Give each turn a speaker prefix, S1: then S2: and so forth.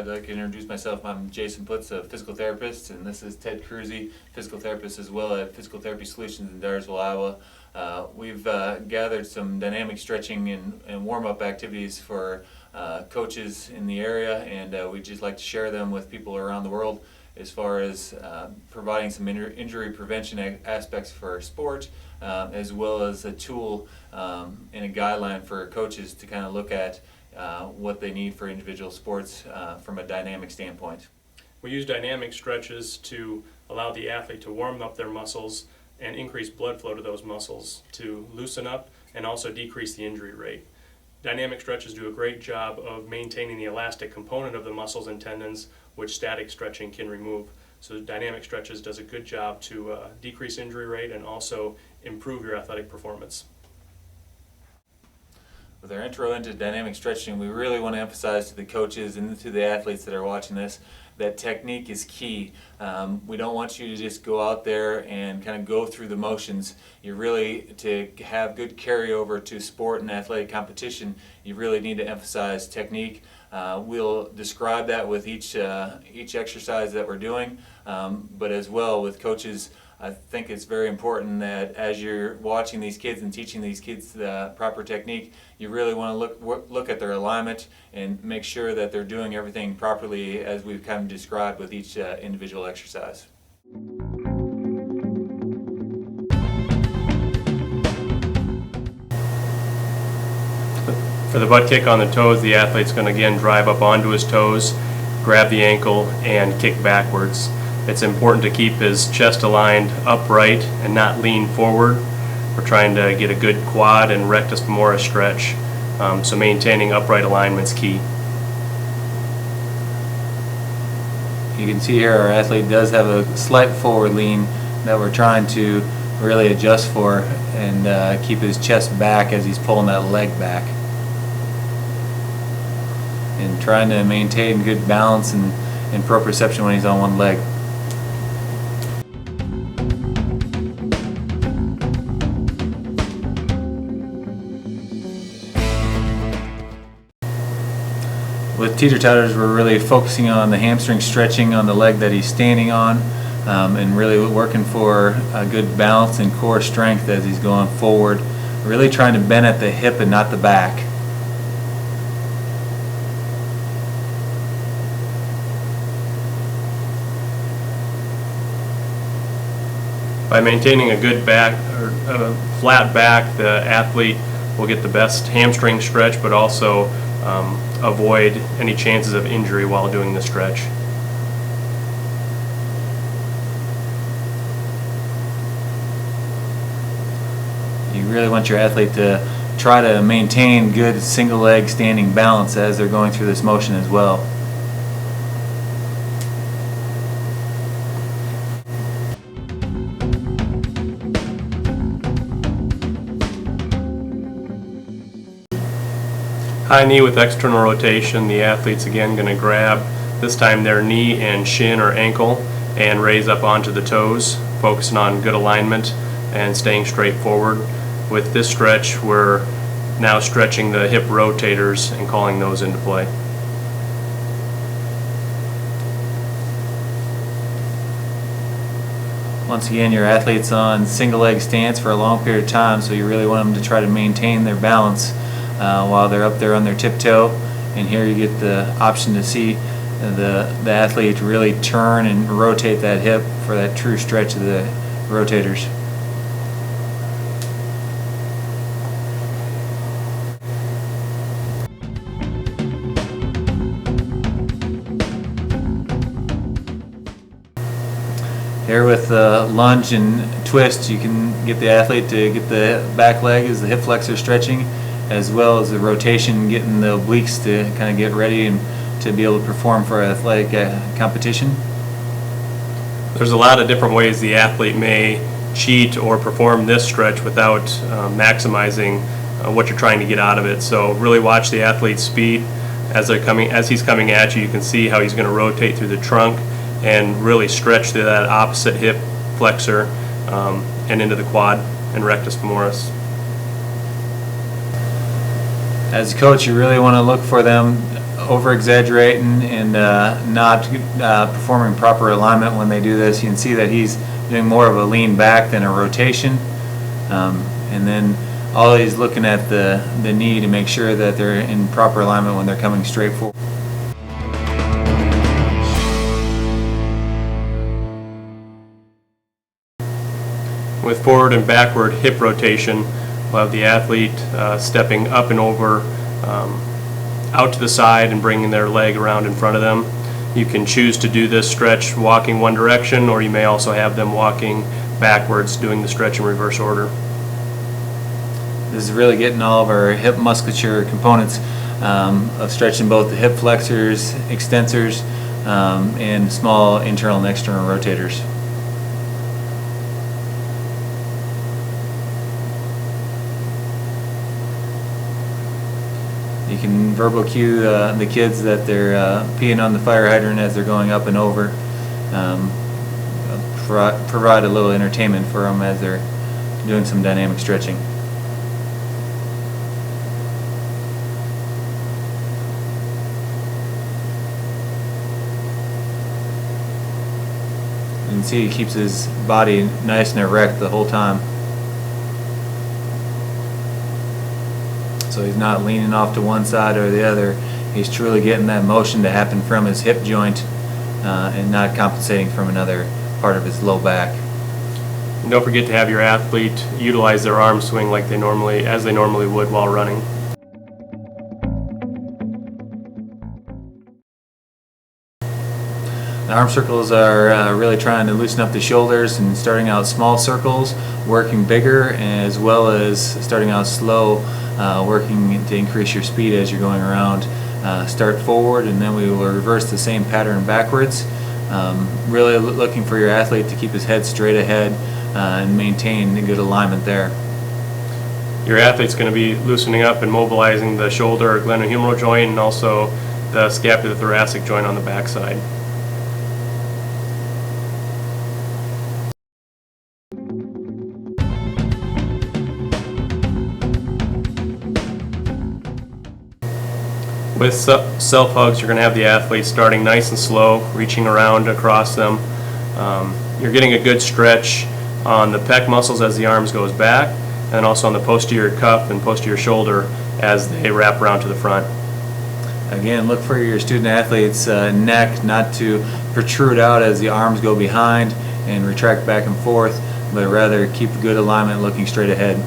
S1: I'd like to introduce myself. I'm Jason Putz, a physical therapist, and this is Ted Cruzy, physical therapist as well at Physical Therapy Solutions in Dyersville, Iowa. We've gathered some dynamic stretching and warm-up activities for coaches in the area, and we'd just like to share them with people around the world as far as providing some injury prevention aspects for sport, as well as a tool and a guideline for coaches to kind of look at what they need for individual sports from a dynamic standpoint.
S2: We use dynamic stretches to allow the athlete to warm up their muscles and increase blood flow to those muscles to loosen up and also decrease the injury rate. Dynamic stretches do a great job of maintaining the elastic component of the muscles and tendons, which static stretching can remove. So dynamic stretches does a good job to decrease injury rate and also improve your athletic performance.
S1: With our intro into dynamic stretching, we really want to emphasize to the coaches and to the athletes that are watching this that technique is key. We don't want you to just go out there and kind of go through the motions. You really, to have good carryover to sport and athletic competition, you really need to emphasize technique. We'll describe that with each exercise that we're doing, but as well with coaches, I think it's very important that as you're watching these kids and teaching these kids the proper technique, you really want to look at their alignment and make sure that they're doing everything properly as we've kind of described with each individual exercise.
S2: For the butt kick on the toes, the athlete's going to again drive up onto his toes, grab the ankle, and kick backwards. It's important to keep his chest aligned upright and not lean forward. We're trying to get a good quad and rectus femoris stretch, so maintaining upright alignment is key.
S1: You can see here our athlete does have a slight forward lean that we're trying to really adjust for and keep his chest back as he's pulling that leg back. And trying to maintain good balance and proprioception when he's on one leg. With teeter-totters, we're really focusing on the hamstring stretching on the leg that he's standing on, and really working for a good balance and core strength as he's going forward. Really trying to bend at the hip and not the back.
S2: By maintaining a good back or a flat back, the athlete will get the best hamstring stretch, but also avoid any chances of injury while doing the stretch.
S1: You really want your athlete to try to maintain good single leg standing balance as they're going through this motion as well.
S2: High knee with external rotation, the athlete's again going to grab, this time their knee and shin or ankle, and raise up onto the toes, focusing on good alignment and staying straight forward. With this stretch, we're now stretching the hip rotators and calling those into play.
S1: Once again, your athlete's on single leg stance for a long period of time, so you really want them to try to maintain their balance while they're up there on their tiptoe. And here you get the option to see the athlete really turn and rotate that hip for that true stretch of the rotators. Here with the lunge and twist, you can get the athlete to get the back leg as the hip flexor stretching, as well as the rotation, getting the obliques to kind of get ready and to be able to perform for athletic competition.
S2: There's a lot of different ways the athlete may cheat or perform this stretch without maximizing what you're trying to get out of it. So really watch the athlete's speed as he's coming at you. You can see how he's going to rotate through the trunk and really stretch through that opposite hip flexor and into the quad and rectus femoris.
S1: As a coach, you really want to look for them over-exaggerating and not performing proper alignment when they do this. You can see that he's doing more of a lean back than a rotation. And then always looking at the knee to make sure that they're in proper alignment when they're coming straight forward.
S2: With forward and backward hip rotation, we'll have the athlete stepping up and over, out to the side and bringing their leg around in front of them. You can choose to do this stretch walking one direction, or you may also have them walking backwards, doing the stretch in reverse order.
S1: This is really getting all of our hip musculature components of stretching both the hip flexors, extensors, and small internal and external rotators. You can verbal cue the kids that they're peeing on the fire hydrant as they're going up and over. Provide a little entertainment for them as they're doing some dynamic stretching. You can see he keeps his body nice and erect the whole time. So he's not leaning off to one side or the other. He's truly getting that motion to happen from his hip joint and not compensating from another part of his low back.
S2: And don't forget to have your athlete utilize their arm swing like as they normally would while running.
S1: The arm circles are really trying to loosen up the shoulders and starting out small circles, working bigger, as well as starting out slow, working to increase your speed as you're going around. Start forward and then we will reverse the same pattern backwards. Really looking for your athlete to keep his head straight ahead and maintain a good alignment there.
S2: Your athlete's going to be loosening up and mobilizing the shoulder or glenohumeral joint and also the scapulothoracic joint on the backside. With self-hugs, you're going to have the athlete starting nice and slow, reaching around across them. You're getting a good stretch on the pec muscles as the arms goes back, and also on the posterior cuff and posterior shoulder as they wrap around to the front.
S1: Again, look for your student athlete's neck not to protrude out as the arms go behind and retract back and forth, but rather keep good alignment looking straight ahead.